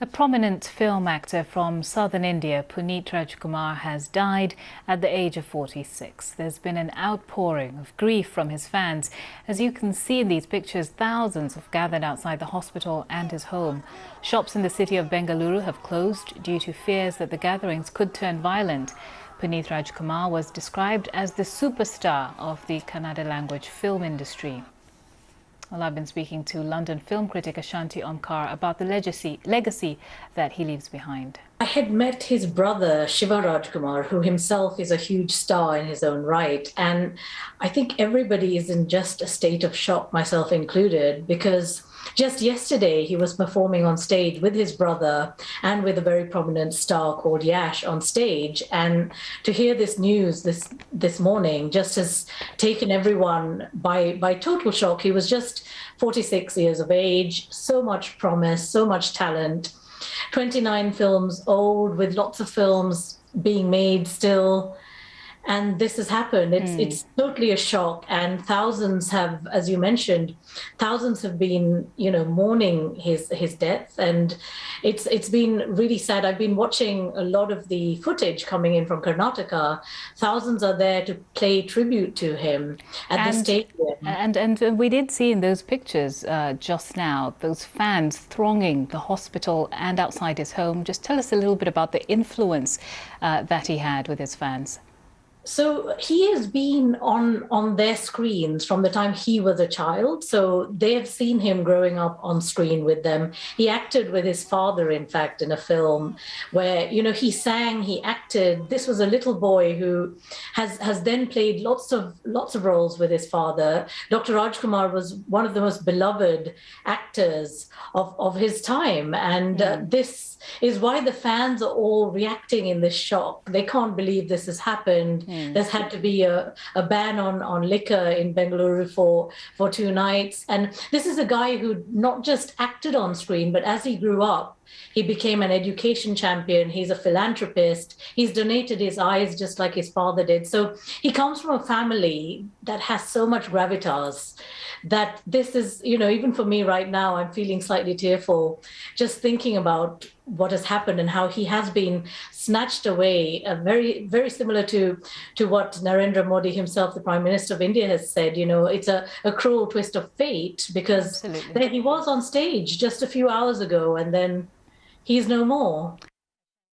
A prominent film actor from southern India, Puneeth Rajkumar, has died at the age of 46. There's been an outpouring of grief from his fans. As you can see in these pictures, thousands have gathered outside the hospital and his home. Shops in the city of Bengaluru have closed due to fears that the gatherings could turn violent. Puneeth Rajkumar was described as the superstar of the Kannada language film industry. Well, I've been speaking to London film critic Ashanti Omkar about the legacy that he leaves behind. I had met his brother, Shiva Rajkumar, who himself is a huge star in his own right. And I think everybody is in just a state of shock, myself included, because just yesterday he was performing on stage with his brother and with a very prominent star called Yash on stage. And to hear this news this morning just has taken everyone by total shock. He was just 46 years of age, so much promise, so much talent. 29 films old, with lots of films being made still. And this has happened. It's totally a shock. And thousands have, as you mentioned, thousands have been, mourning his death. And it's been really sad. I've been watching a lot of the footage coming in from Karnataka. Thousands are there to pay tribute to him at the stadium. And we did see in those pictures just now, those fans thronging the hospital and outside his home. Just tell us a little bit about the influence that he had with his fans. So he has been on their screens from the time he was a child. So they have seen him growing up on screen with them. He acted with his father, in fact, in a film where, he sang, he acted. This was a little boy who has then played lots of roles with his father. Dr. Rajkumar was one of the most beloved actors of his time. And this is why the fans are all reacting in this shock. They can't believe this has happened. There's had to be a ban on liquor in Bengaluru for 2 nights. And this is a guy who not just acted on screen, but as he grew up, he became an education champion. He's a philanthropist. He's donated his eyes just like his father did. So he comes from a family that has so much gravitas that this is, even for me right now, I'm feeling slightly tearful just thinking about what has happened and how he has been snatched away, very, very similar to what Narendra Modi himself, the Prime Minister of India, has said. It's a cruel twist of fate, because there he was on stage just a few hours ago and then he's no more.